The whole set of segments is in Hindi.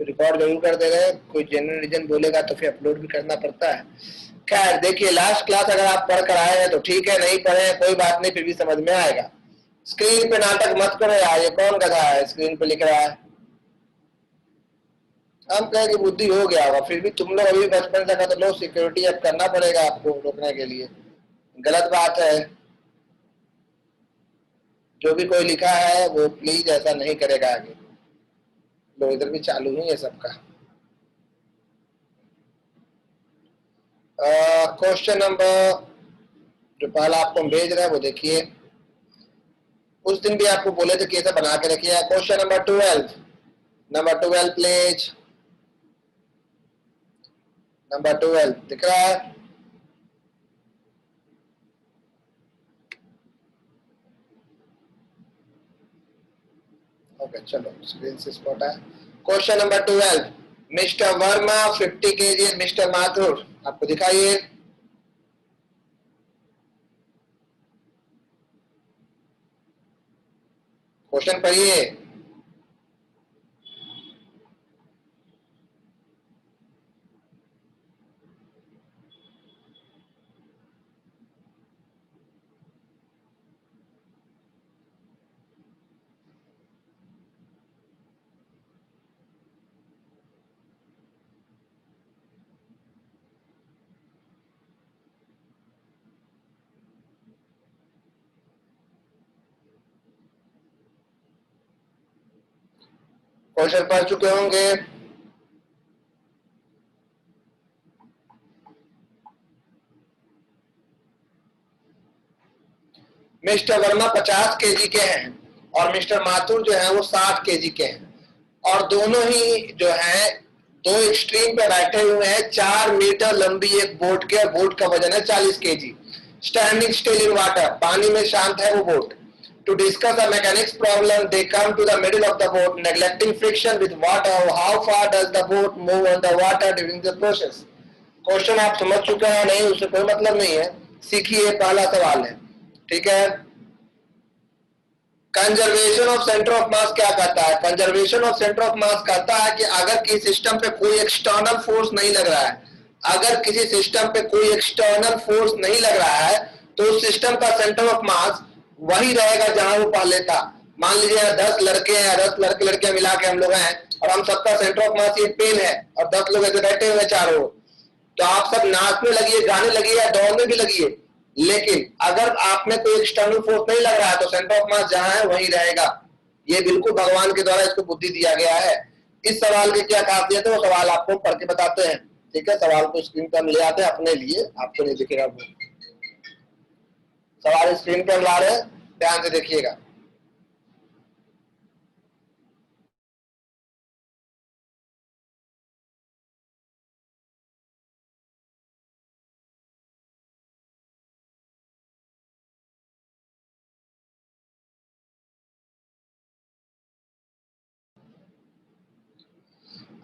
रिकॉर्ड जरूर कर देगा, कोई जेन्युइन रीजन बोलेगा तो फिर अपलोड भी करना पड़ता है। खैर देखिए, लास्ट क्लास अगर आप पढ़ कर आए हैं तो ठीक है, नहीं पढ़े हैं कोई बात नहीं, फिर भी समझ में आएगा। स्क्रीन पे नाटक मत करो यार, ये कौन गधा है स्क्रीन पे लिख रहा है। हम कहें कि बुद्धि हो गया होगा, फिर भी तुम लोग अभी बचपन से तो लो, सिक्योरिटी अब करना पड़ेगा आपको रोकने के लिए, गलत बात है। जो भी कोई लिखा है वो प्लीज ऐसा नहीं करेगा आगे। लो इधर भी चालू ही है सबका। क्वेश्चन नंबर जो पहला आपको भेज रहा है वो देखिए, उस दिन भी आपको बोले थे कैसे बना के रखिए। Question number 12, number 12 please, number 12 दिख रहा है? ओके चलो, स्क्रीन से स्पॉट है। Question number 12, mister Verma 50 kg, mister Mathur आपको दिखाइए। क्वेश्चन पढ़िए। क्वेश्चन पढ़ चुके होंगे। मिस्टर वर्मा 50 kg के हैं और मिस्टर माथुर जो है वो 60 kg के हैं, और दोनों ही जो है दो एक्सट्रीम पे बैठे हुए हैं। 4 मीटर लंबी एक बोट के, और बोट का वजन है 40 kg। Standing still in water, पानी में शांत है वो boat. To discuss a mechanics problem, they come to the middle of the boat, neglecting friction with water. How far does the boat move on the water during the process? Question आप समझ चुके हैं नहीं, उससे कोई मतलब नहीं है, सीखिए। पहला सवाल है, ठीक है। कंजर्वेशन ऑफ सेंटर ऑफ मास क्या कहता है? कंजर्वेशन ऑफ सेंटर ऑफ मास कहता है कि अगर किसी सिस्टम पे कोई एक्सटर्नल फोर्स नहीं लग रहा है, अगर किसी सिस्टम पे कोई एक्सटर्नल फोर्स नहीं लग रहा है तो उस सिस्टम का सेंटर ऑफ मास वही रहेगा जहां वो पहले था। मान लीजिए 10 लड़के हैं, 10 लड़के लड़कियां मिला के हम लोग हैं, और हम सबका सेंटर ऑफ मास ये पेन है, और 10 लोग ऐसे बैठे हुए चारों, तो आप सब नाचने लगिए, गाने लगिए या दौड़ने भी लगिए, लेकिन अगर आप में कोई एक्सटर्नल फोर्स नहीं लग रहा है तो सेंटर ऑफ मास जहां है वहीं रहेगा। ये बिल्कुल भगवान के द्वारा इसको बुद्धि दिया गया है। इस सवाल की क्या खासियत है वो सवाल आपको पढ़ के बताते हैं, ठीक है। सवाल को स्क्रीन पर ले आते हैं अपने लिए, आपको नहीं दिखेगा वो सवाल स्क्रीन पर ला रहे हैं, ध्यान से देखिएगा।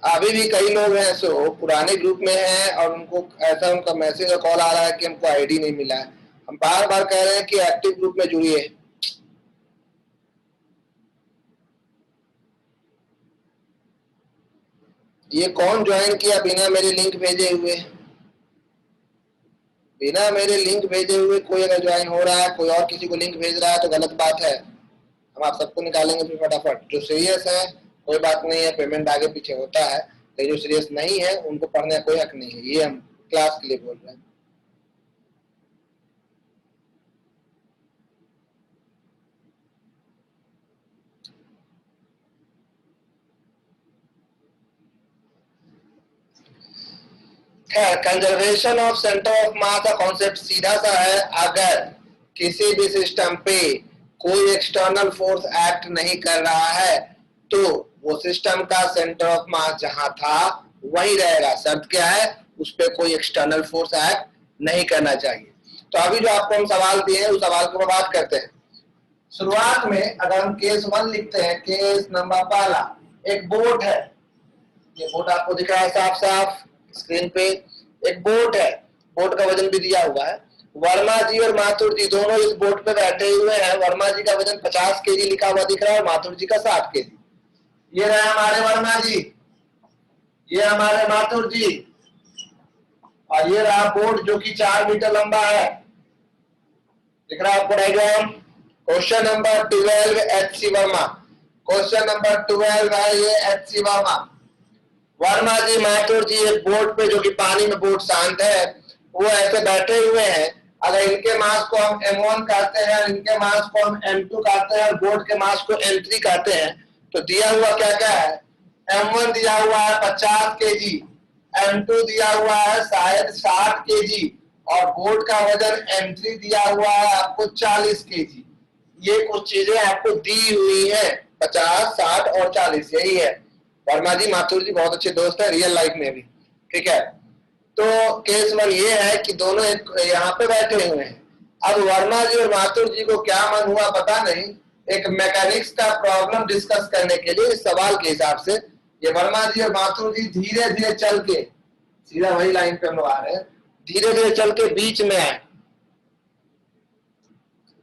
अभी भी कई लोग हैं सो पुराने ग्रुप में हैं और उनको ऐसा उनका मैसेज और कॉल आ रहा है कि हमको आईडी नहीं मिला है। हम बार बार कह रहे हैं कि एक्टिव ग्रुप में जुड़िए। ये कौन ज्वाइन किया बिना मेरे लिंक भेजे हुए? बिना मेरे लिंक भेजे हुए कोई अगर ज्वाइन हो रहा है, कोई और किसी को लिंक भेज रहा है तो गलत बात है। हम आप सबको निकालेंगे फिर फटाफट। जो सीरियस है कोई बात नहीं है, पेमेंट आगे पीछे होता है, लेकिन जो सीरियस नहीं है उनको पढ़ने का कोई हक नहीं है। ये हम क्लास के लिए बोल रहे हैं। Conservation of centre of mass का कॉन्सेप्ट सीधा सा है। अगर किसी भी सिस्टम पे कोई एक्सटर्नल फोर्स एक्ट नहीं कर रहा है तो वो सिस्टम का सेंटर ऑफ मास जहां था वही रहेगा। शर्त क्या है? उस पर कोई एक्सटर्नल फोर्स एक्ट नहीं करना चाहिए। तो अभी जो आपको हम सवाल दिए हैं उस सवाल को बात करते हैं। शुरुआत में अगर हम केस 1 लिखते हैं, केस नंबर पहला, एक बोट है, ये बोट आपको दिख रहा है साफ साफ स्क्रीन पे। एक बोट है, बोट का वजन भी दिया हुआ है। वर्मा जी और माथुर जी दोनों इस बोट पे बैठे हुए हैं। वर्मा जी का वजन 50 kg लिखा हुआ दिख रहा है और माथुर जी का 60 kg। ये रहे हमारे वर्मा जी, ये हमारे माथुर जी, और ये रहा बोर्ड जो कि 4 मीटर लंबा है। दिख रहा है आपको diagram? Question number 12 H C Verma. Question number 12 है ये एच सी वर्मा। वर्मा जी, माथुर जी एक बोट पे, जो कि पानी में बोट शांत है, वो ऐसे बैठे हुए हैं। अगर इनके मास को हम m1 कहते हैं, इनके मास को हम m2 कहते हैं, और बोट के मास को m3 कहते हैं, तो दिया हुआ क्या क्या है? m1 दिया हुआ है 50 केजी, m2 दिया हुआ है शायद 60 केजी, और बोट का वजन m3 दिया हुआ है आपको 40 केजी। ये कुछ चीजें आपको दी हुई है, 50, 60 और 40, यही है। वर्मा जी माथुर जी बहुत अच्छे दोस्त है रियल लाइफ में भी, ठीक है। तो केस वन ये है कि दोनों एक यहाँ पे बैठे हुए हैं। अब वर्मा जी और माथुर जी को क्या मन हुआ पता नहीं, एक मैकेनिक्स का प्रॉब्लम डिस्कस करने के लिए, इस सवाल के हिसाब से ये वर्मा जी और माथुर जी धीरे धीरे चल के, सीधा वही लाइन पे हम लोग आ रहे हैं, धीरे धीरे चल के बीच में आए।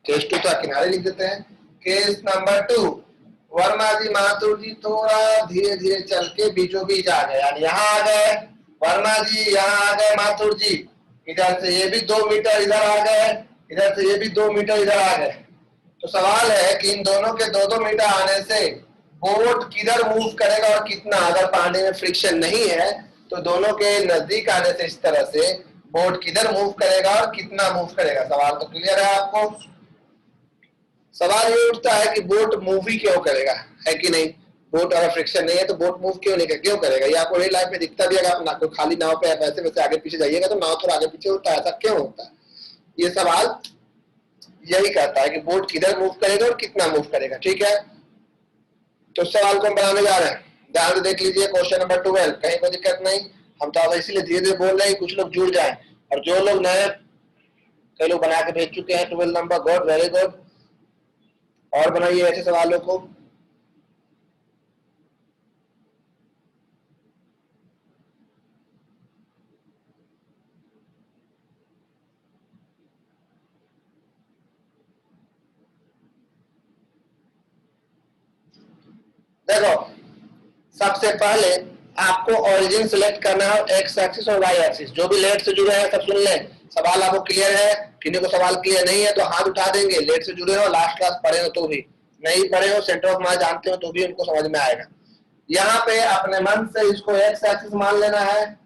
केस 2 तो किनारे लिख देते हैं। केस नंबर 2, वर्मा जी माथुर जी थोड़ा धीरे धीरे चल के बीचों बीच आ गए, यानी यहाँ आ गए वर्मा जी, यहाँ आ गए माथुर जी, इधर से ये भी 2 मीटर इधर आ गए, इधर से ये भी 2 मीटर इधर आ गए। तो सवाल है कि इन दोनों के 2-2 मीटर आने से बोट किधर मूव करेगा और कितना। अगर पानी में फ्रिक्शन नहीं है तो दोनों के नजदीक आने से इस तरह से बोट किधर मूव करेगा और कितना मूव करेगा। सवाल तो क्लियर है आपको? सवाल ये उठता है कि बोट मूव ही क्यों करेगा, है कि नहीं? बोट अगर फ्रिक्शन नहीं है तो बोट मूव क्यों नहीं करेगा, क्यों करेगा? ये आपको रियल लाइफ में दिखता भी है। आप ना कोई खाली नाव पे वैसे वैसे आगे पीछे जाइएगा तो नाव थोड़ा आगे पीछे होता है, ऐसा क्यों होता है? ये सवाल यही कहता है कि बोट किधर मूव करेगा और कितना मूव करेगा, ठीक है। तो सवाल को हम बनाने जा रहे हैं, ध्यान से देख लीजिए। क्वेश्चन नंबर 12, कहीं कोई दिक्कत नहीं, हम तो इसीलिए धीरे धीरे बोल रहे हैं, कुछ लोग जुड़ जाए। और जो लोग नए, कई लोग बना के भेज चुके हैं 12 नंबर, गुड, वेरी गुड, और बनाइए ऐसे सवालों को। देखो, सबसे पहले आपको ओरिजिन सिलेक्ट करना है, एक्स एक्सिस और वाई एक्सिस। जो भी लेट से जुड़े हैं सब सुन लें। सवाल आपको क्लियर है? किन्हीं को सवाल क्लियर नहीं है तो हाथ उठा देंगे। लेट से जुड़े हो, लास्ट क्लास पढ़े हो तो भी, नहीं पढ़े हो, सेंटर ऑफ मास जानते हो तो भी उनको समझ में आएगा। यहाँ पे अपने मन से इसको एक्स एक्सिस मान लेना है।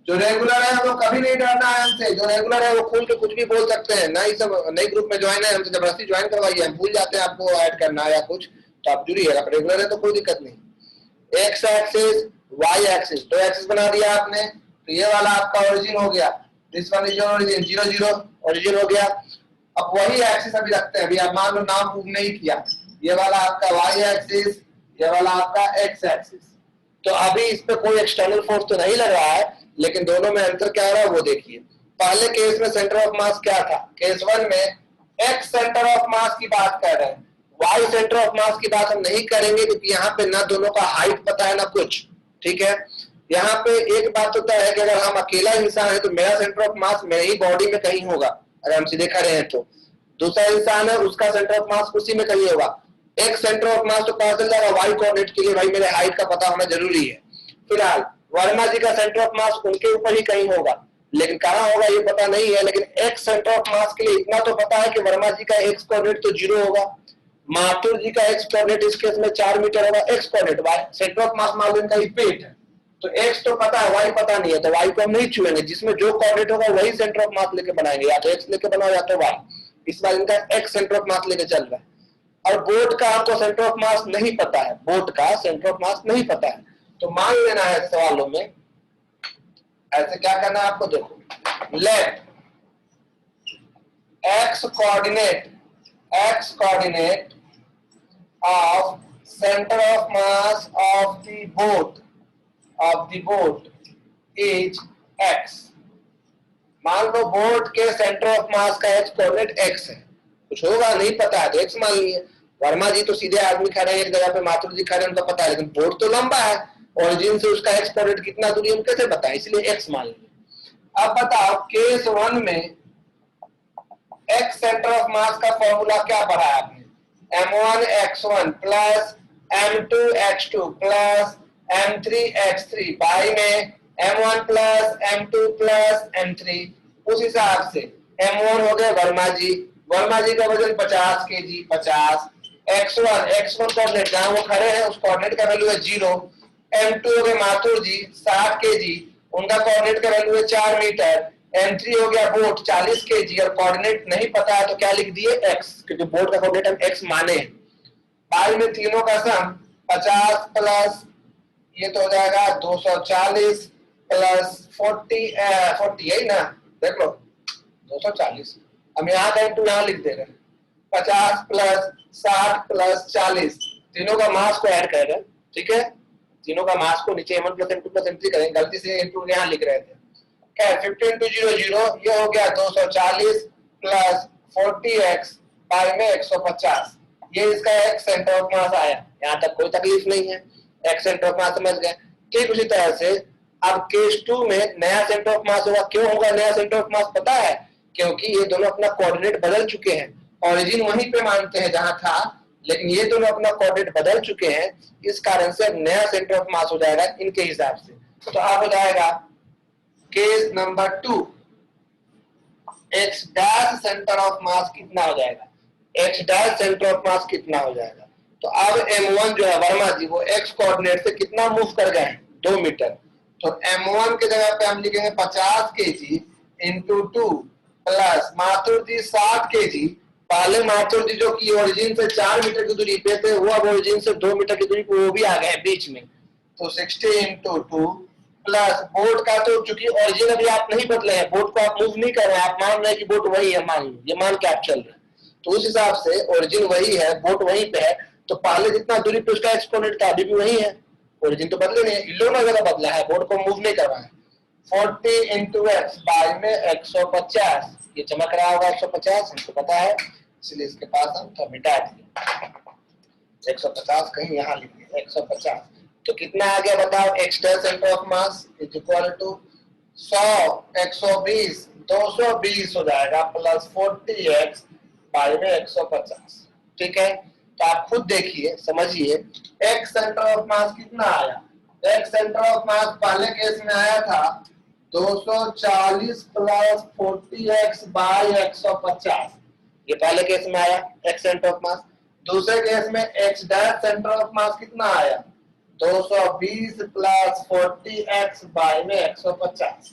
जो रेगुलर है वो कभी नहीं डरना है हमसे, जो रेगुलर है वो खुल के कुछ भी बोल सकते हैं। नई सब नई ग्रुप में ज्वाइन है, हमसे जबरदस्ती ज्वाइन करवाइए, हम भूल जाते हैं आपको ऐड करना या कुछ, तो आप जुड़िए। आप रेगुलर है तो कोई दिक्कत नहीं। एक्स एक्सिस, वाई एक्सिस, दो एक्सिस बना दिया आपने, तो ये वाला आपका ओरिजिन हो गया। This one is origin, 0 0 origin हो गया। अब वही एक्सिस अभी रखते हैं। अभी आप मान लो नाम प्रूव नहीं किया, ये वाला आपका वाई एक्सिस, ये वाला आपका एक्स एक्सिस। तो अभी इस पे कोई एक्सटर्नल फोर्स तो नहीं लग रहा है, लेकिन दोनों में अंतर क्या रहा है वो देखिए। पहले केस में सेंटर ऑफ मास क्या था? केस 1 में एक्स सेंटर ऑफ मास की बात कर रहे हैं, वाई सेंटर ऑफ मास की बात हम नहीं करेंगे, क्योंकि यहाँ पे ना दोनों का हाइट पता है ना कुछ, ठीक है। यहाँ पे एक बात होता है कि अगर हम अकेला इंसान है तो मेरा सेंटर ऑफ मास मेरी ही बॉडी में कहीं होगा, अगर हम सीधे खड़े हैं तो। दूसरा इंसान है, उसका सेंटर ऑफ मास उसी में कहीं होगा। एक सेंटर ऑफ मास तो पता चल जाएगा, वाई कोऑर्डिनेट के लिए भाई मेरे हाइट का पता होना जरूरी है। फिलहाल वर्मा जी का सेंटर ऑफ मास उनके ऊपर ही कहीं होगा, लेकिन कहाँ होगा ये पता नहीं है। लेकिन एक्स सेंटर ऑफ मास के लिए इतना तो पता है कि वर्मा जी का एक्स कोऑर्डिनेट तो 0 होगा, माथुर जी का एक्स कोऑर्डिनेट इस केस में 4 मीटर होगा। X coordinate, Y centre of mass मान लो इनका ही पेट है, तो एक्स तो पता है, वाई पता नहीं है, तो वाई को हम नहीं छुएंगे। जिसमें जो कोऑर्डिनेट होगा वही सेंटर ऑफ मास लेके बनाएंगे, या तो एक्स लेके बनाओ या तो वाई। इस बार इनका एक्स सेंटर ऑफ मास लेके चल रहा है। और बोट का आपको सेंटर ऑफ मास नहीं पता है, बोट का सेंटर ऑफ मास नहीं पता है, तो मान लेना है सवालों में ऐसे क्या करना है आपको। देखो, let X coordinate of centre of mass of the boat is X. मान लो बोट के सेंटर ऑफ मास का एक्स कोऑर्डिनेट एक्स है, कुछ होगा नहीं पता है तो एक्स मान लिए। वर्मा जी तो सीधे आदमी खड़े हैं एक जगह पे, माथुर जी खड़े हैं उनको पता है, लेकिन बोट तो लंबा है, ओरिजिन से उसका एक्स कोऑर्डिनेट कितना दूरी हम कैसे बताएं, इसलिए एक्स मान लिए। अब बताओ केस 1 में एक्स सेंटर ऑफ मास का फॉर्मूला क्या पढ़ा है आपने? m1 x1 plus m2 x2 plus m3x3 by में m1 plus m2 plus m3। उस हिसाब से m1 हो गए वर्मा जी का वजन 50 केजी 50। x1 कोऑर्डिनेट जहां वो खड़े हैं उस कोऑर्डिनेट का वैल्यू है 0। m2 हो गए माथुर जी 60 केजी, उनका कोऑर्डिनेट का वैल्यू है 4 मीटर। m3 हो गया बोट 40 केजी और कोऑर्डिनेट नहीं पता है तो क्या लिख दिए x, क्योंकि बोट का कोऑर्डिनेट हम x माने हैं। बाई में तीनों का सम 50 प्लस ये तो हो जाएगा 240 प्लस 40 है ना, देख लो 240। हम यहाँ का इंटू यहाँ लिख दे रहे हैं 50 प्लस 60 प्लस 40, तीनों का मास को ऐड कर रहे हैं, ठीक है। तीनों का मास को नीचे m1 plus m2 plus m3 करेंगे, गलती से इंटू यहाँ लिख रहे थे। क्या 50 इंटू 0 0, ये हो गया 240 प्लस 40x बाई में 150। ये इसका एक सेंटर ऑफ मास आया, यहाँ तक कोई तकलीफ नहीं है, एक सेंटर ऑफ मास समझ गए। ठीक उसी तरह से अब केस 2 में नया सेंटर ऑफ मास होगा। क्यों होगा नया सेंटर ऑफ मास पता है? क्योंकि ये दोनों अपना कोऑर्डिनेट बदल चुके हैं, ओरिजिन वहीं पे मानते हैं जहां था, लेकिन ये दोनों अपना कोऑर्डिनेट बदल चुके हैं, इस कारण से नया सेंटर ऑफ मास हो जाएगा इनके हिसाब से। तो अब हो जाएगा case number 2, x dash centre of mass कितना हो जाएगा, x dash centre of mass कितना हो जाएगा। तो अब m1 जो है वर्मा जी वो x कोऑर्डिनेट से कितना मूव कर गए हैं 2 मीटर। तो m1 के जगह पे हम लिखेंगे 50 केजी इंटू 2 प्लस माथुर जी 60 केजी। पहले माथुर जी जो कि ओरिजिन से 4 मीटर की दूरी पे थे वो अब ओरिजिन से 2 मीटर की दूरी पे वो भी आ गए बीच में। तो 60 इंटू 2 प्लस बोट का, तो चूंकि ओरिजिन अभी आप नहीं बदले हैं, बोट को आप मूव नहीं कर रहे हैं, आप मान रहे हैं कि बोट वही है, ये मान के आप चल रहे हैं। तो उस हिसाब से ओरिजिन वही है, बोट वहीं पे है, तो पहले जितना दूरी पे उसका एक्सपोनेंट था अभी भी वही है, ओरिजिन तो बदले नहीं है, इन दोनों जगह बदला है, बोट को मूव नहीं करवा है। 40 इंटू एक्स बाई में 150, ये चमक रहा होगा 150, हमको पता है, इसलिए इसके पास हम तो मिटा दिए 150, कहीं यहाँ लिख दिए 150। तो कितना आ गया बताओ, X dash centre of mass is equal to 100 120 220 हो जाएगा प्लस 40x बाई में 150। ठीक है, तो आप खुद देखिए समझिए एक्स सेंटर ऑफ मास कितना आया। एक्स सेंटर ऑफ मास पहले केस में आया था 240 प्लस 40x बाई 150, ये पहले केस में आया एक्स सेंटर ऑफ मास। दूसरे केस में x dash centre of mass कितना आया 220 प्लस 40x बाई में 150।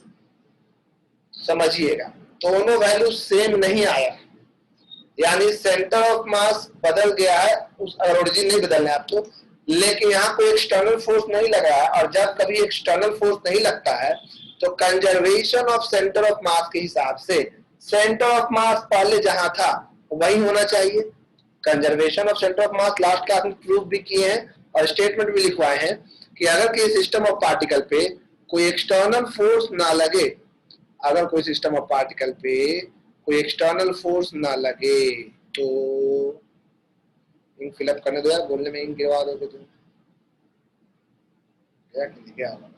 समझिएगा दोनों वैल्यू सेम नहीं आया, यानी सेंटर ऑफ मास बदल गया है, उस ओरिजिन नहीं बदलना है आपको, लेकिन यहाँ कोई एक्सटर्नल फोर्स नहीं लगा है। और जब कभी एक्सटर्नल फोर्स नहीं लगता है तो कंजर्वेशन ऑफ सेंटर ऑफ मास के हिसाब से सेंटर ऑफ मास पहले जहां था वही होना चाहिए। Conservation of centre of mass last class में प्रूव भी किए हैं और स्टेटमेंट भी लिखवाए हैं कि अगर किसी सिस्टम ऑफ पार्टिकल पे कोई एक्सटर्नल फोर्स ना लगे, अगर कोई सिस्टम ऑफ पार्टिकल पे कोई एक्सटर्नल फोर्स ना लगे तो इंक फिलअप करने दो यार, बोलने में इंक गिरवा दोगे तुम क्या होगा।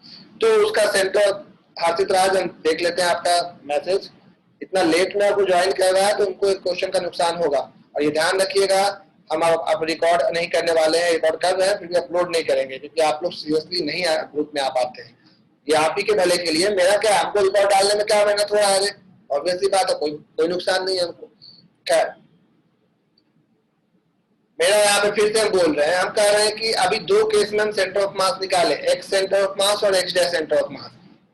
तो उसका सेंटर हार्दिक राज हम देख लेते हैं आपका मैसेज, इतना लेट में आपको ज्वाइन कर रहा है तो उनको एक क्वेश्चन का नुकसान होगा। और ये ध्यान रखिएगा हम अब रिकॉर्ड नहीं करने वाले हैं, रिकॉर्ड कर रहे हैं फिर भी अपलोड नहीं करेंगे क्योंकि आप लोग सीरियसली नहीं ग्रुप में आ पाते हैं। ये आप ही के भले के लिए, मेरा क्या, हमको रिकॉर्ड डालने में क्या मेहनत हो रहा है, ऑब्वियसली बात है, कोई नुकसान नहीं है हमको। खैर मेरा यहाँ पे फिर से हम बोल रहे हैं, हम कह रहे हैं कि अभी दो केस में हम सेंटर ऑफ मास निकाले, एक्स सेंटर ऑफ मास और एक्स डैश सेंटर ऑफ मास,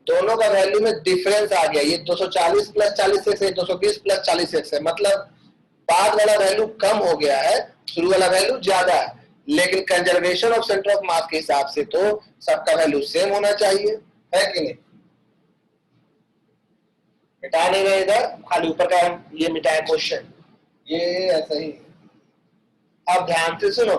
दोनों का वैल्यू में डिफरेंस आ गया। ये 240 प्लस 40x है, 220 प्लस 40x है, मतलब बाद वाला वैल्यू कम हो गया है, शुरू वाला वैल्यू ज्यादा है। लेकिन कंजर्वेशन ऑफ सेंटर ऑफ मास के हिसाब से तो सबका वैल्यू सेम होना चाहिए, है कि नहीं। मिटा नहीं रहे इधर, खाली ऊपर का हम ये मिटाए क्वेश्चन, ये ऐसा ही। अब ध्यान से सुनो,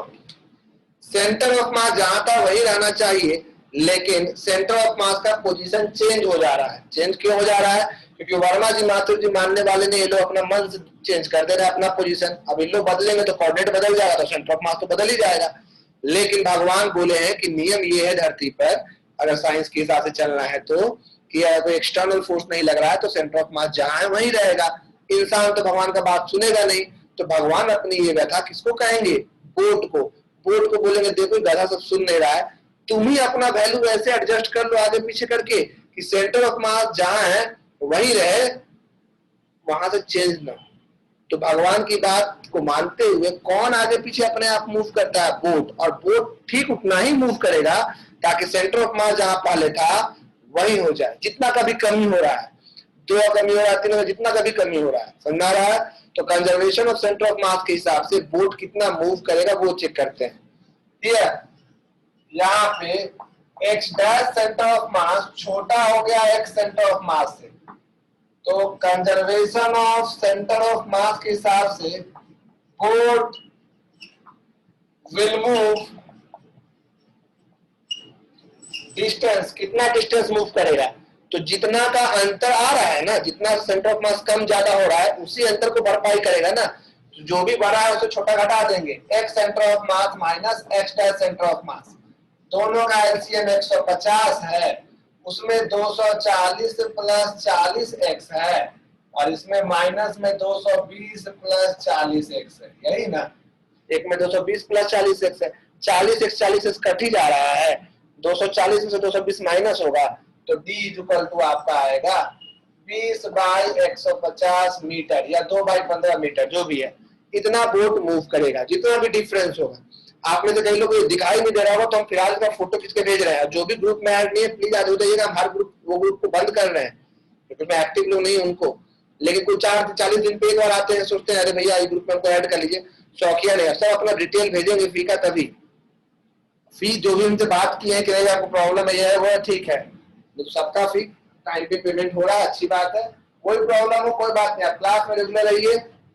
सेंटर ऑफ मास जहां था वही रहना चाहिए, लेकिन सेंटर ऑफ मास का पोजीशन चेंज हो जा रहा है। चेंज क्यों हो जा रहा है? क्योंकि वर्मा जी माथुर जी मानने वाले ने ये लोग अपना मन से चेंज कर दे रहे हैं अपना पोजीशन। अब इन लोग बदलेंगे तो कोऑर्डिनेट बदल जाएगा, तो सेंटर ऑफ मास तो बदल ही जाएगा। लेकिन भगवान बोले हैं कि नियम ये है धरती पर, अगर साइंस के हिसाब से चलना है तो, कि अगर कोई एक्सटर्नल फोर्स नहीं लग रहा है तो सेंटर ऑफ मास जहां है वहीं रहेगा। इंसान तो भगवान का बात सुनेगा नहीं, तो भगवान अपनी ये व्यथा किसको कहेंगे? बोट को। बोट को बोलेंगे देखो गधा सब सुन नहीं रहा है, तुम ही अपना वैल्यू ऐसे एडजस्ट कर लो आगे पीछे करके कि सेंटर ऑफ मास जहां है वही रहे, वहां से चेंज ना हो। तो भगवान की बात को मानते हुए कौन आगे पीछे अपने आप मूव करता है? बोट। और बोट ठीक उतना ही मूव करेगा ताकि सेंटर ऑफ मास जहां पहले था वही हो जाए। जितना कभी कमी हो रहा है, 2 कमी हो रहा है, 3 में जितना कभी कमी हो रहा है, समझा रहा है? तो कंजर्वेशन ऑफ सेंटर ऑफ मास के हिसाब से बोट कितना मूव करेगा वो चेक करते हैं। क्लियर? यहाँ पे एक्स डैश सेंटर ऑफ मास छोटा हो गया एक्स सेंटर ऑफ मास से, तो कंजर्वेशन ऑफ सेंटर ऑफ मास के हिसाब से बोट विल मूव डिस्टेंस। कितना डिस्टेंस मूव करेगा? तो जितना का अंतर आ रहा है ना, जितना सेंटर ऑफ मास कम ज्यादा हो रहा है उसी अंतर को भरपाई करेगा ना। तो जो भी बड़ा है उसे छोटा घटा देंगे। X centre of mass minus x dash centre of मास, दोनों का एलसीएम 150 है, उसमें 240 प्लस 40 एक्स है और इसमें माइनस में 220 प्लस 40 एक्स है, यही ना? एक में 220 प्लस 40 एक्स है, 40 एक्स कट ही जा रहा है, 240 में से 220 माइनस होगा तो d इक्वल टू आपका आएगा 20 बाई 150 मीटर या 2 बाई 15 मीटर, जो भी है इतना बोट मूव करेगा। जितना भी डिफरेंस होगा, आप में से कई लोग को दिखाई नहीं दे रहा होगा तो हम फिलहाल इसका फोटो खींच के भेज रहे हैं। जो भी ग्रुप में ऐड नहीं है प्लीज आज हो जाइएगा। हम हर ग्रुप वो ग्रुप को बंद कर रहे हैं क्योंकि एक्टिव लोग नहीं है उनको, लेकिन कुछ 40 दिन पे एक बार आते हैं, सोचते हैं अरे भैया इस ग्रुप में हमको ऐड कर लीजिए। शौकिया नहीं, सब अपना डिटेल भेजेंगे फी का, तभी फी जो भी उनसे बात की है कि नहीं आपको प्रॉब्लम है, ये वो है, ठीक है, तो सबका फी टाइम पे पेमेंट हो रहा है, अच्छी बात है। कोई प्रॉब्लम हो कोई बात नहीं, आप क्लास में रेगुलर रहिए,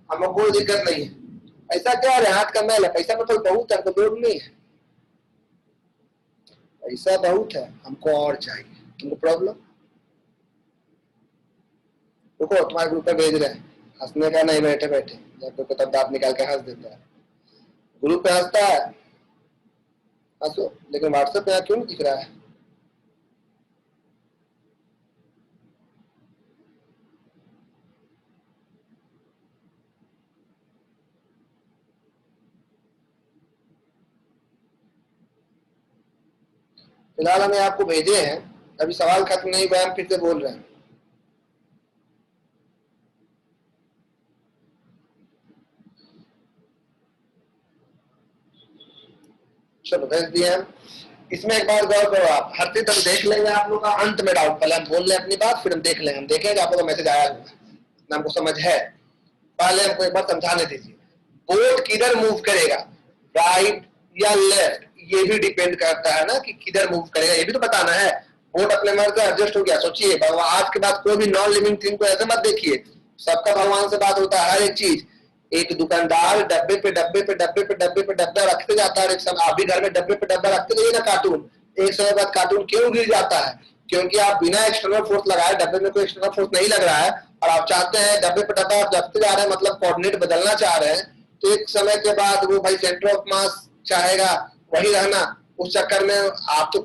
हमें कोई दिक्कत नहीं है। ऐसा क्या है, हाथ का मैल है, पैसा मतलब बहुत है, हमको लोड नहीं है, पैसा बहुत है, हमको और चाहिए। तुमको प्रॉब्लम? रुको तुम्हारे ग्रुप पे भेज रहे हैं। हंसने का नहीं, बैठे बैठे जब तो तब दांत निकाल के हंस देता है। ग्रुप पे हंसता है, हंसो, लेकिन व्हाट्सएप पे क्यों नहीं दिख रहा है? फिलहाल हमें आपको भेजे हैं, अभी सवाल खत्म नहीं हुआ, हम फिर से बोल रहे हैं। चलो भेज दिए हम। इसमें एक बार गौर करो, आप हर चीज तक देख लेंगे आप लोग का, अंत में डाउट पहले हम बोल लें अपनी बात, फिर हम देख लेंगे। हम देखेंगे आप लोग का मैसेज आया होगा ना, हमको समझ है, पहले हमको एक बार समझाने दीजिए। बोट किधर मूव करेगा, राइट या लेफ्ट, ये भी डिपेंड करता है ना कि किधर मूव करेगा, ये भी तो बताना है। बोट अपने मन से एडजस्ट हो गया, सोचिए भगवान आज के बाद कोई भी नॉन लिविंग थिंग को ऐसे मत देखिए, सबका भगवान से बात होता है हर एक चीज। एक दुकानदार डब्बे पे डब्बे पे डब्बे पे डब्बे पे डब्बा रखते जाता है, आप भी घर में डब्बे पे डब्बा रखते जाइए ना कार्टून, एक समय बाद कार्टून क्यों गिर जाता है? क्योंकि आप बिना एक्सटर्नल फोर्स लगाए, डब्बे में कोई एक्सटर्नल फोर्स नहीं लग रहा है और आप चाहते हैं डब्बे पे डब्बा आप रखते जा रहे हैं, मतलब कोऑर्डिनेट बदलना चाह रहे हैं, तो एक समय के बाद वो भाई सेंटर ऑफ मास चाहेगा वही रहना, उस चक्कर में आप तो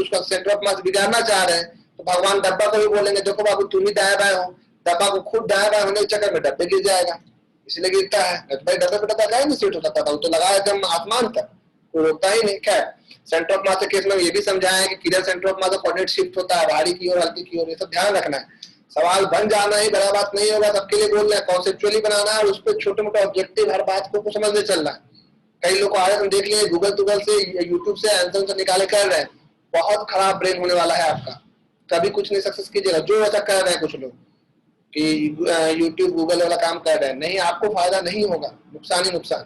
उसका सेंटर ऑफ मास बिगाड़ना चाह रहे हैं। तो भगवान डब्बा को भी बोलेंगे देखो बाबू तुम ही दाएं बाएं हो, डब्बा को खुद दाएं बाएं होने के चक्कर में डब्बे गिर जाएगा, इसलिए गिरता है। भाई डब्बे पे डब्बा क्या नहीं सीट हो सकता था, वो तो लगा एकदम आसमान तक, वो रोकता ही नहीं। खैर सेंटर ऑफ मास के केस में ये भी समझाया है कि किधर सेंटर ऑफ मास का कोऑर्डिनेट शिफ्ट होता है, भारी की ओर हल्की की ओर, ये सब ध्यान रखना है। सवाल बन जाना ही बड़ा बात नहीं होगा, सबके लिए बोल रहे हैं, कॉन्सेप्चुअली बनाना है और उस पर छोटे मोटे ऑब्जेक्टिव हर बात को समझने चलना है। कई लोग आए हम देख लिए गूगल टूगल से यूट्यूब से आंसर निकाले कर रहे हैं, बहुत खराब ब्रेन होने वाला है आपका, कभी कुछ नहीं सक्सेस कीजिएगा। जो ऐसा कर रहे हैं कुछ लोग कि यूट्यूब गूगल वाला काम कर रहे हैं, नहीं आपको फायदा नहीं होगा, नुकसान ही नुकसान।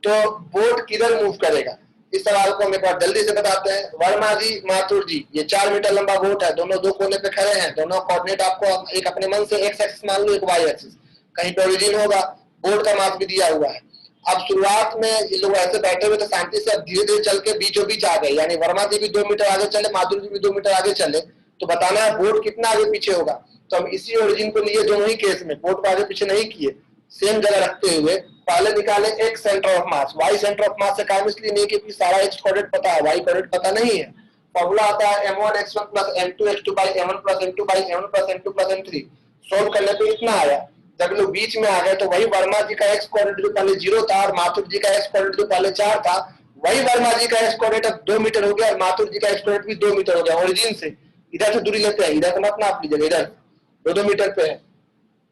तो बोट किधर मूव करेगा, इस सवाल को हम एक बार जल्दी से बताते हैं। वर्मा जी, माथुर जी, ये 4 मीटर लंबा बोट है, दोनों दो कोने पे खड़े हैं, दोनों कोऑर्डिनेट आपको एक अपने मन से एक्स एक्सिस मान लो, एक वाई एक्सिस, कहीं पे ओरिजिन होगा, बोट का मास भी दिया हुआ है। अब शुरुआत में ये लोग ऐसे बैठे हुए थे शांति से, अब धीरे धीरे चल के बीचों बीच आ गए, यानी वर्मा जी भी 2 मीटर आगे चले, माथुर जी भी 2 मीटर आगे चले, तो बताना है बोट कितना आगे पीछे होगा। तो हम इसी ओरिजिन को लिए दोनों ही केस में, बोट को आगे पीछे नहीं किए, सेम जगह रखते हुए पहले निकाले एक centre of mass, Y centre of mass से काम इसलिए नहीं क्योंकि सारा एक्स कोऑर्डिनेट पता है, वाई कोऑर्डिनेट पता नहीं है। फॉर्मूला आता है m1 x1 plus m2 x2 by m1 plus m2 by m1 plus m2 plus m3। Solve करने पे इतना आया। जब लोग बीच में आ गए तो वही वर्मा जी का एक्स कोऑर्डिनेट जो पहले 0 था और माथुर जी का एक्स कोऑर्डिनेट जो पहले 4 था, वही वर्मा जी का एक्स कोऑर्डिनेट अब 2 मीटर हो गया और माथुर जी का एक्स कोऑर्डिनेट भी 2 मीटर हो गया ओरिजिन से। इधर से दूरी लेते हैं, इधर से मत नाप लीजिएगा, इधर 2-2 मीटर पे है।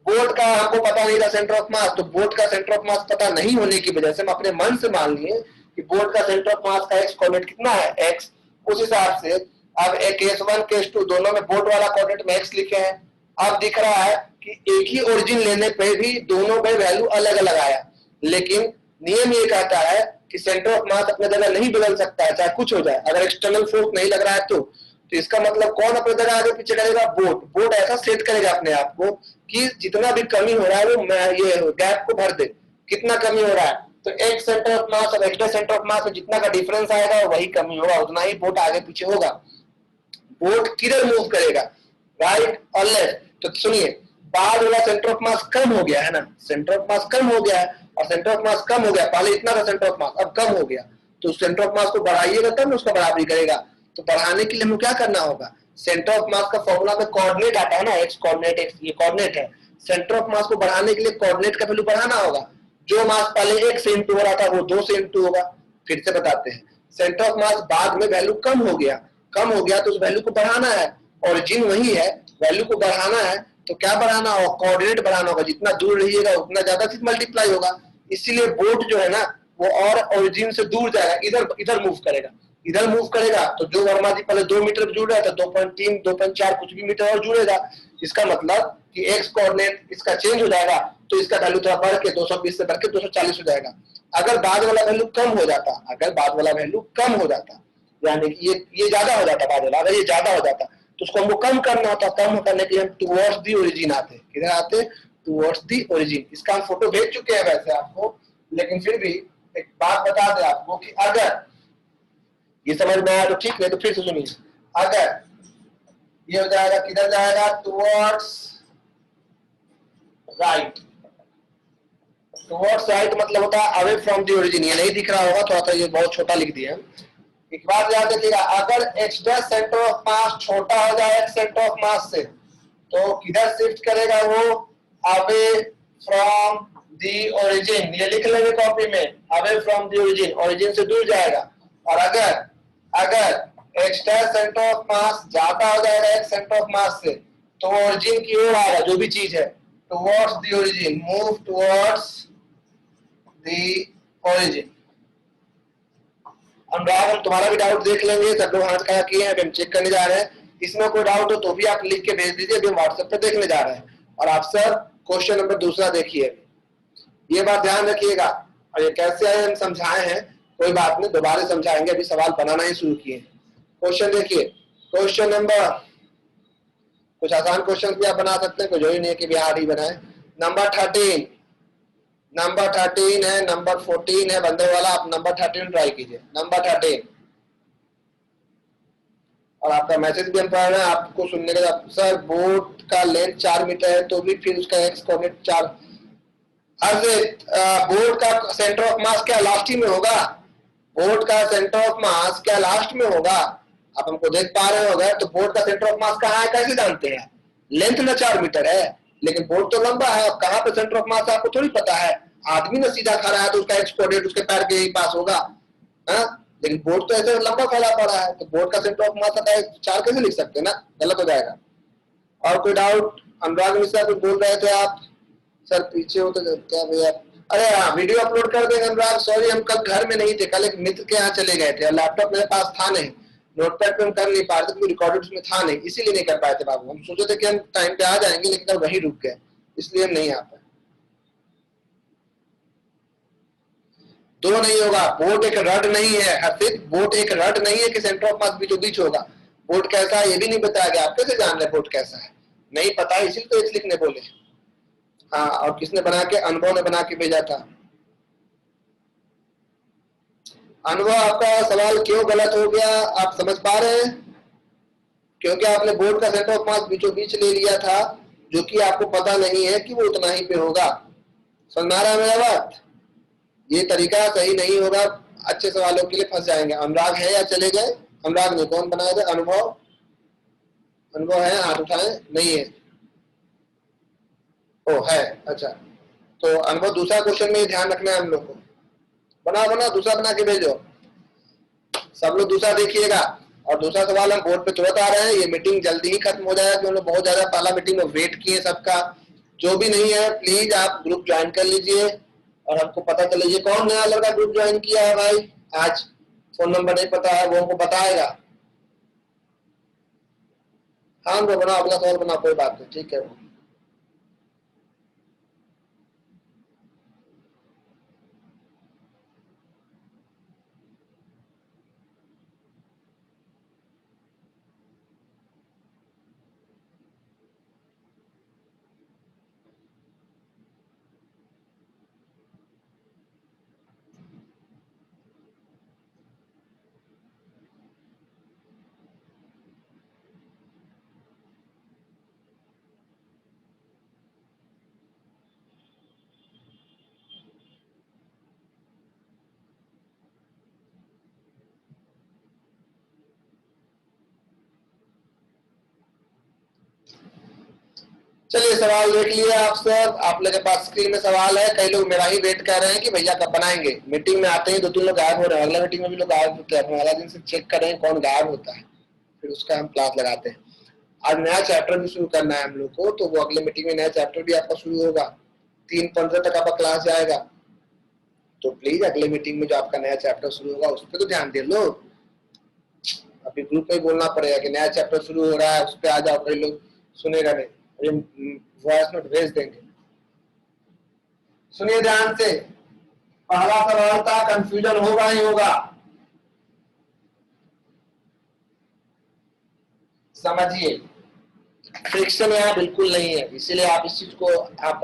बोर्ड का हमको पता नहीं था सेंटर ऑफ मास, तो बोर्ड का सेंटर ऑफ मास पता नहीं होने की वजह से हम अपने मन से मान लिए कि बोर्ड का सेंटर ऑफ मास का एक्स कोऑर्डिनेट कितना है, एक्स। उस हिसाब से अब केस 1 केस 2 दोनों में बोर्ड वाला कोऑर्डिनेट में एक्स लिखे हैं। अब दिख रहा है कि एक ही ओरिजिन लेने पे भी दोनों में वैल्यू अलग अलग आया, लेकिन नियम ये कहता है कि सेंटर ऑफ मास अपने जगह नहीं बदल सकता है, चाहे कुछ हो जाए। अगर एक्सटर्नल फोर्स नहीं लग रहा है तो इसका मतलब कौन अपने जगह आगे पीछे करेगा, बोर्ड। बोर्ड ऐसा सेट करेगा अपने आप को कि जितना भी कमी हो रहा है वो ये गैप को भर दे। कितना कमी हो रहा है तो एक सेंटर ऑफ मास और एक्स्ट्रा सेंटर ऑफ मास में जितना का डिफरेंस आएगा वही कमी होगा, उतना ही बोर्ड आगे पीछे होगा। बोर्ड किधर मूव करेगा, राइट और लेफ्ट। तो सुनिए, बाद वाला सेंटर ऑफ मास कम हो गया है ना, सेंटर ऑफ मास कम हो गया है और सेंटर ऑफ मास कम हो गया, पहले इतना था सेंटर ऑफ मास, अब कम हो गया, तो सेंटर ऑफ मास को बढ़ाइएगा तब ना उसका बराबरी करेगा। तो बढ़ाने के लिए हमें क्या करना होगा, सेंटर ऑफ मास का फॉर्मूला में कोऑर्डिनेट आता है ना, एक्स कोऑर्डिनेट, एक्स ये कोऑर्डिनेट है। सेंटर ऑफ मास को बढ़ाने के लिए कोऑर्डिनेट का वैल्यू बढ़ाना होगा। जो मास पहले 1 से इंटू हो रहा था वो 2 से इंटू होगा। फिर से बताते हैं, सेंटर ऑफ मास बाद में वैल्यू कम हो गया, कम हो गया तो उस वैल्यू को बढ़ाना है, ओरिजिन वही है, वैल्यू को बढ़ाना है तो क्या बढ़ाना होगा, कोऑर्डिनेट बढ़ाना होगा। जितना दूर रहिएगा उतना ज्यादा से मल्टीप्लाई होगा। इसीलिए बोर्ड जो है ना वो और ओरिजिन से दूर जाएगा, इधर इधर मूव करेगा, इधर मूव करेगा तो जो वर्मा जी पहले 2 मीटर पे जुड़ रहा था 2.3 2.4 कुछ भी मीटर और जुड़ेगा। इसका मतलब कि एक्स कोऑर्डिनेट इसका चेंज हो जाएगा तो इसका वैल्यू थोड़ा बढ़ के 220 से बढ़ के 240 हो जाएगा। अगर बाद वाला वैल्यू कम हो जाता, अगर बाद वाला वैल्यू कम हो जाता, यानी कि ये ज्यादा हो जाता बाद वाला, अगर ये ज्यादा हो जाता तो उसको हमको कम करना होता। कम करने के लिए हम टुवर्ड्स दी ओरिजिन आते, किधर आते, टुवर्ड्स दी ओरिजिन। इसका हम फोटो भेज चुके हैं वैसे आपको, लेकिन फिर भी एक बात बता दें आपको कि अगर ये समझ में आया तो ठीक, नहीं तो फिर से सुनिए। अगर ये हो जाएगा, किधर जाएगा, टुवर्ड्स राइट। टुवर्ड्स राइट मतलब होता है अवे फ्रॉम दी ओरिजिन। ये नहीं दिख रहा होगा, थोड़ा सा ये बहुत छोटा लिख दिया। एक बात याद रखिएगा, अगर एक्स डैश सेंटर ऑफ मास छोटा हो जाए एक्स सेंटर ऑफ मास से तो किधर शिफ्ट करेगा वो, अवे फ्रॉम दी ओरिजिन। ये लिख लेंगे कॉपी में, away from the origin, origin से दूर जाएगा। और अगर एक्स डैश सेंटर ऑफ मास ज्यादा हो जाएगा एक्स सेंटर ऑफ मास से तो ओरिजिन की ओर आएगा, जो भी चीज है, towards the origin, move towards the origin. Anurag, हम तुम्हारा भी डाउट देख लेंगे, सब लोग हाथ खड़ा किए हैं, हम चेक करने जा रहे हैं। इसमें कोई डाउट हो तो भी आप लिख के भेज दीजिए, अभी हम व्हाट्सएप पे देखने जा रहे हैं। और आप सब क्वेश्चन नंबर 2 देखिए, ये बात ध्यान रखिएगा। और ये कैसे आए हम समझाए हैं, कोई बात नहीं, दोबारा समझाएंगे, अभी सवाल बनाना ही शुरू किए। क्वेश्चन देखिए, क्वेश्चन नंबर, कुछ आसान क्वेश्चन भी आप बना सकते हैं, कोई जो ही नहीं कि बिहार ही बनाए। नंबर 13 है, नंबर 14 है बंदे वाला, आप नंबर 13 ट्राई कीजिए, नंबर 13। और आपका मैसेज भी हम पढ़ रहे हैं, आपको सुनने का, सर बोर्ड का लेंथ 4 मीटर है तो भी फिर उसका एक्स कोऑर्डिनेट 4। बोर्ड का सेंटर ऑफ मास क्या लास्ट ही में होगा, बोर्ड का सेंटर ऑफ मास क्या लास्ट में होगा, आप हमको देख पा रहे होगा। तो बोर्ड का सेंटर ऑफ मास कहाँ है, कैसे जानते हैं, लेंथ ना 4 मीटर है लेकिन बोर्ड तो लंबा है, कहाँ पे सेंटर ऑफ मास आपको थोड़ी पता है। आदमी ना सीधा खड़ा है तो उसका एक्स कोऑर्डिनेट उसके पैर के ही पास होगा, लेकिन बोर्ड तो ऐसे लंबा फैला पड़ा है, तो बोर्ड का सेंटर ऑफ मास आता है 4 कैसे लिख सकते हैं ना, गलत हो जाएगा। और कोई डाउट, अनुराग मिश्रा कुछ बोल रहे थे आप, सर पीछे हो तो क्या भैया, अरे हाँ वीडियो अपलोड कर देंगे अनुराग, सॉरी हम कल घर में नहीं थे, कल एक मित्र के यहाँ चले गए थे और लैपटॉप मेरे पास था नहीं, नोटपैड पे हम कर नहीं पा रहे थे क्योंकि रिकॉर्डेड उसमें था नहीं, इसीलिए नहीं कर पाए थे बाबू। हम सोचे थे कि हम टाइम पे आ जाएंगे लेकिन वहीं रुक गए, इसलिए हम नहीं आ पाए। दो नहीं होगा, बोर्ड एक रड नहीं है हर्षित, बोर्ड एक रड नहीं है कि सेंटर ऑफ मास बीचों बीच होगा। बोर्ड कैसा है ये भी नहीं बताया गया, आप कैसे जान रहे बोर्ड कैसा है, नहीं पता है इसीलिए तो एक्स लिखने बोले। हाँ, और किसने बना के, अनुभव ने बना के भेजा था। अनुभव, आपका सवाल क्यों गलत हो गया आप समझ पा रहे हैं, क्योंकि आपने बोर्ड का सेंटर ऑफ मास बीचों बीच ले लिया था, जो कि आपको पता नहीं है कि वो उतना ही पे होगा। समझ आ रहा है मेरा बात, ये तरीका सही नहीं होगा, अच्छे सवालों के लिए फंस जाएंगे। अनुराग है या चले गए, अनुराग ने कौन बनाया था, अनुभव, अनुभव है, हाथ उठाए, नहीं है, ओ है, अच्छा। तो अनुभव दूसरा क्वेश्चन में ध्यान रखना है हम लोग को, बना दूसरा बना के भेजो। सब लोग दूसरा देखिएगा। और दूसरा सवाल हम बोर्ड पे तुरंत आ रहे हैं, ये मीटिंग जल्दी ही खत्म हो जाएगा, हम लोग बहुत ज्यादा पहला मीटिंग में वेट किए सबका। जो भी नहीं है प्लीज आप ग्रुप ज्वाइन कर लीजिए और हमको पता चले ये कौन नया लड़का ग्रुप ज्वाइन किया है भाई आज, फोन नंबर नहीं पता है वो हमको बताएगा। हाँ वो बना, अपना सवाल बना, कोई बात नहीं, ठीक है। चलिए सवाल देख लिया आप सब, आप लोगों के पास स्क्रीन में सवाल है। कई लोग मेरा ही वेट कर रहे हैं कि भैया कब बनाएंगे। मीटिंग में आते ही 2-3 लोग गायब हो रहे हैं, अगला मीटिंग में भी लोग गायब होते हैं। अगला दिन से चेक करें कौन गायब होता है, फिर उसका हम क्लास लगाते हैं। आज नया चैप्टर भी शुरू करना है हम लोग को, तो वो अगले मीटिंग में नया चैप्टर भी आपका शुरू होगा। 3:15 तक आपका क्लास जाएगा, तो प्लीज अगले मीटिंग में जो आपका नया चैप्टर शुरू होगा उस पर तो ध्यान दे लो। अभी ग्रुप में बोलना पड़ेगा कि नया चैप्टर शुरू हो रहा है, उस पर आ जाओ। कई लोग सुनेगा नहीं, वॉइस नोट भेज देंगे। सुनिए ध्यान से, पहला सवाल था कंफ्यूजन होगा ही होगा, समझिए। फ्रिक्शन यहाँ बिल्कुल नहीं है, इसीलिए आप इस चीज को आप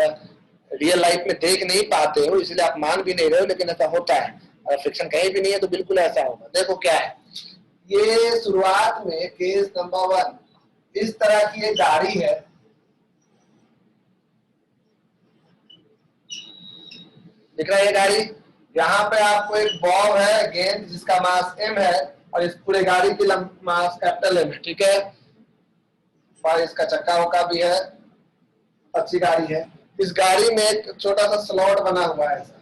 रियल लाइफ में देख नहीं पाते हो, इसलिए आप मान भी नहीं रहे हो, लेकिन ऐसा होता है। अगर फ्रिक्शन कहीं भी नहीं है तो बिल्कुल ऐसा होगा। देखो क्या है, ये शुरुआत में केस नंबर 1, इस तरह की एक गाड़ी है, दिख रहा है ये गाड़ी। यहाँ पे आपको एक बॉल है, गेंद जिसका मास m है, और इस पूरे गाड़ी की मास कैपिटल M है, ठीक है। और इसका चक्का वक्का भी है, अच्छी गाड़ी है। इस गाड़ी में एक छोटा सा स्लॉट बना हुआ है ऐसा,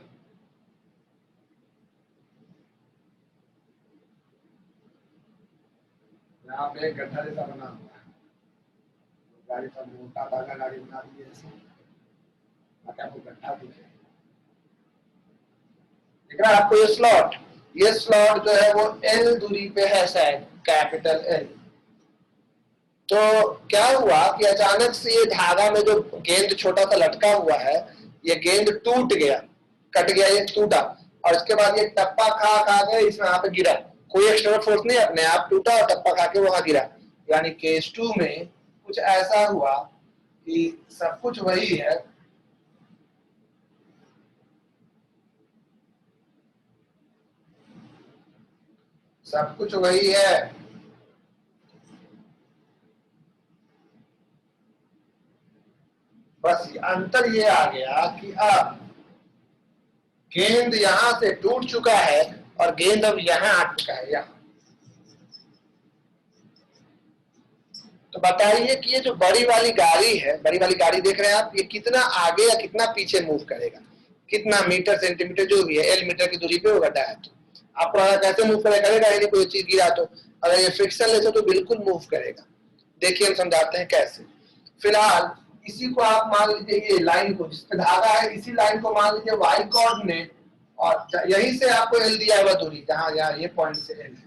यहाँ पे एक गड्ढा जैसा बना हुआ है। गाड़ी का मोटा ताजा गाड़ी बना दी है ऐसे, ताकि आपको गड्ढा दिखे। दिख रहा है आपको ये स्लॉट जो है वो L दूरी पे है शायद, कैपिटल L। तो क्या हुआ कि अचानक से ये धागा में जो गेंद छोटा सा लटका हुआ है, ये गेंद टूट गया, कट गया, ये टूटा। और इसके बाद ये टप्पा खा खा के इसमें यहाँ पे गिरा। कोई एक्सटर्नल फोर्स नहीं, अपने आप टूटा और टप्पा खा के वहां गिरा। यानी केस 2 में कुछ ऐसा हुआ कि सब कुछ वही है, सब कुछ वही है, बस अंतर ये आ गया कि अब गेंद यहां से टूट चुका है और गेंद अब यहां आ चुका है, यहां। तो बताइए कि ये जो बड़ी वाली गाड़ी है, बड़ी वाली गाड़ी देख रहे हैं आप, ये कितना आगे या कितना पीछे मूव करेगा, कितना मीटर सेंटीमीटर जो भी है, L मीटर की दूरी पे वो गड्ढा है। तो आपको कैसे मूव करेगा, यदि कोई चीज गिरा तो अगर ये फ्रिक्शन लेस तो बिल्कुल मूव करेगा। देखिए हम समझाते हैं कैसे। फिलहाल इसी को आप मान लीजिए, ये लाइन को जिसपे धागा है, इसी लाइन को मान लीजिए y कोऑर्डिनेट, और यहीं से आपको L दिया हुआ दूरी, जहां यहाँ ये पॉइंट से L है,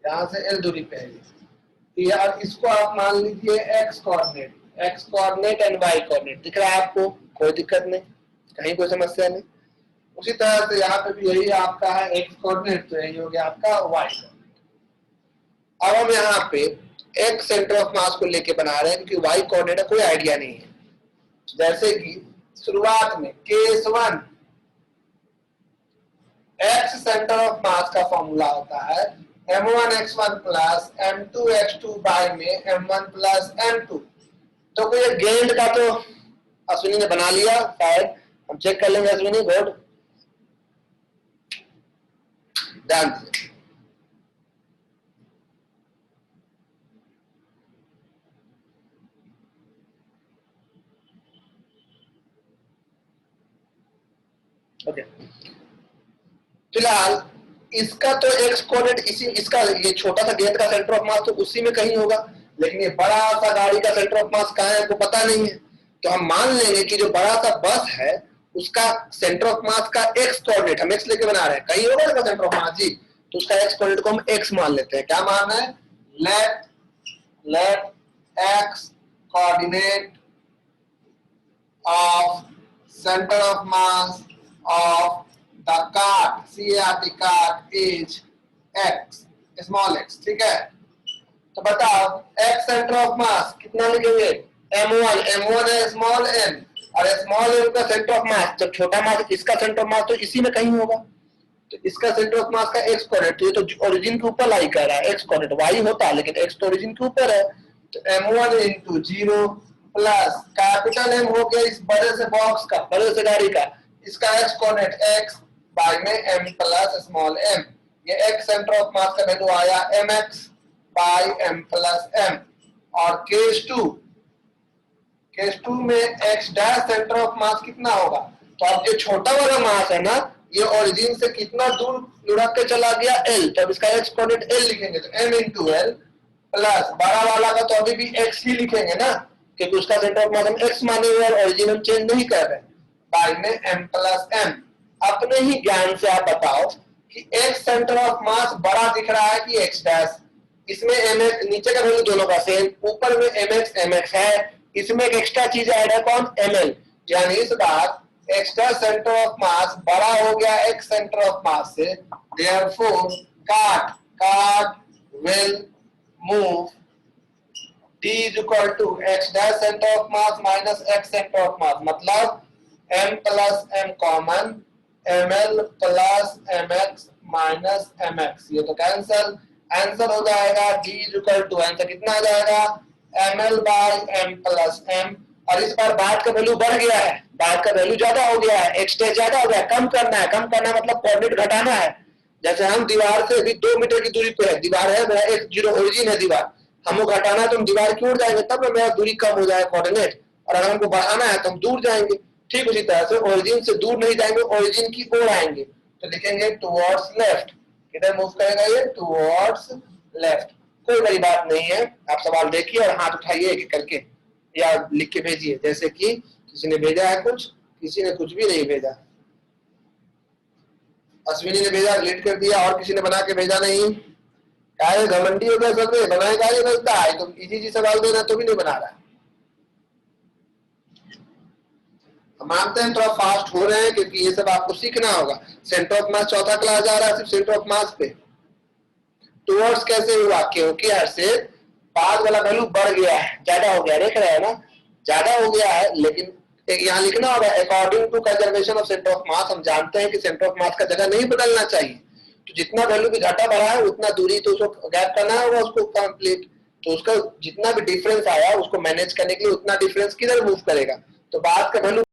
यहाँ से L दूरी पे है यार। इसको आप मान लीजिए x coordinate and y coordinate. दिख रहा है आपको, कोई दिक्कत नहीं, कहीं कोई समस्या नहीं। उसी तरह से यहाँ पे भी यही आपका है x कोऑर्डिनेट, तो यही हो गया आपका y कोऑर्डिनेट। अब हम यहाँ पे एक सेंटर ऑफ मास को लेके बना रहे हैं, क्योंकि y कोऑर्डिनेट का कोई आइडिया नहीं है। जैसे कि शुरुआत में case 1, x centre of mass का फॉर्मूला होता है m1x1 प्लस m2x2 बाय में m1 प्लस m2। तो कोई गेंद का तो अश्विनी ने बना लिया, शायद हम चेक कर लेंगे। अश्विनी बोर्ड ध्यान दीजिए, ओके। फिलहाल इसका तो एक्स कोऑर्डिनेट इसी, इसका ये छोटा सा गेंद का सेंटर ऑफ मास तो उसी में कहीं होगा, लेकिन ये बड़ा सा गाड़ी का सेंटर ऑफ मास कहाँ है हमको पता नहीं है। तो हम मान लेंगे कि जो बड़ा सा बस है उसका सेंटर ऑफ मास का एक्स कोऑर्डिनेट हम एक्स लेके बना रहे हैं, कहीं होगा ना सेंटर ऑफ मास जी, तो उसका एक्स कोऑर्डिनेट को हम एक्स मान लेते हैं। क्या मानना है? Let X coordinate of center of mass of the cart, CART cart is x, small x, ठीक है। तो बताओ x सेंटर ऑफ मास कितना लिखेंगे? m1, m1 है स्मॉल m, और स्मॉल m का सेंटर ऑफ मास, जब छोटा मास इसका सेंटर ऑफ मास तो इसी में कहीं होगा, तो इसका सेंटर ऑफ मास का x कोऑर्डिनेट, तो ये तो ओरिजिन के ऊपर लाई कर रहा है, x कोऑर्डिनेट y होता है लेकिन x तो ओरिजिन के ऊपर है, तो m1 into 0 plus capital M हो गया इस बड़े से बॉक्स का, बड़े से गाड़ी का, इसका x कोऑर्डिनेट x बाय में m प्लस स्मॉल m, ये x सेंटर ऑफ मास का वैल्यू आया mx by m plus m। और केस टू में x dash centre of mass कितना होगा? तो अब ये छोटा वाला मास है ना, ये ओरिजिन से कितना दूर लुढ़क के चला गया L, तो अब इसका x कोऑर्डिनेट L लिखेंगे, तो m into L प्लस बड़ा वाला का तो अभी भी x ही लिखेंगे ना, क्योंकि उसका सेंटर ऑफ मास हम x माने हुए और ओरिजिन हम चेंज नहीं कर रहे, बाय में m प्लस m। अपने ही ज्ञान से आप बताओ कि x सेंटर ऑफ मास बड़ा दिख रहा है कि x डैश, इसमें mx नीचे का वैल्यू दोनों का सेम, ऊपर में mx है, इसमें एक एक्स्ट्रा चीज ऐड है कौन? ml, यानी इस बार एक्स्ट्रा सेंटर ऑफ मास बड़ा हो गया x सेंटर ऑफ मास से, therefore cart will move D is equal to x dash center of mass minus x center of mass, मतलब m plus m common, ml plus mx minus mx, ये तो कैंसल, आंसर हो जाएगा D is equal to, answer कितना आ जाएगा? ml by m plus m। और इस बार बाद का वैल्यू बढ़ गया है, बाद का वैल्यू ज्यादा हो गया है, x डैश ज्यादा हो गया है, कम करना है, कम करना मतलब कोऑर्डिनेट घटाना है। जैसे हम दीवार से अभी 2 मीटर की दूरी पे है, दीवार है, वह एक जीरो ओरिजिन है दीवार, हमको घटाना है तो हम दीवार की ओर जाएंगे, तब मेरा दूरी कम हो जाए कोऑर्डिनेट, और अगर हमको बढ़ाना है तो हम दूर जाएंगे। ठीक उसी तरह से ओरिजिन से दूर नहीं जाएंगे, ओरिजिन की ओर आएंगे, तो लिखेंगे टुवर्ड्स लेफ्ट। किधर मूव करेगा ये? Towards left. कोई बड़ी बात नहीं है, आप सवाल देखिए और हाथ उठाइए एक करके, या लिख के भेजिए, जैसे कि किसी ने भेजा है कुछ, किसी ने कुछ भी नहीं भेजा। अश्विनी ने भेजा, डिलीट कर दिया, और किसी ने बना के भेजा नहीं। क्या घमंडी हो गया सब में, बनाएगा ये बनता है, तुम इजी सवाल देना तो भी नहीं बना रहा। मानते हैं थोड़ा फास्ट हो रहे हैं क्योंकि ये सब आपको सीखना होगा। सेंटर ऑफ मास चौथा क्लास जा रहा है सिर्फ सेंटर ऑफ मास पे। टुवर्ड्स कैसे हुआ? क्योंकि हर से बाद वाला वैल्यू बढ़ गया है, ज्यादा हो गया, देख रहे हैं ना, ज्यादा हो गया है, लेकिन एक यहाँ लिखना होगा according to conservation of centre of mass. हम जानते हैं कि सेंटर ऑफ मास का जगह नहीं बदलना चाहिए, तो जितना वैल्यू भी घटा बढ़ा है उतना दूरी तो उसको गैप करना होगा उसको कंप्लीट, तो उसका जितना भी डिफरेंस आया उसको मैनेज करने के लिए उतना डिफरेंस किधर मूव करेगा, तो बाद का वैल्यू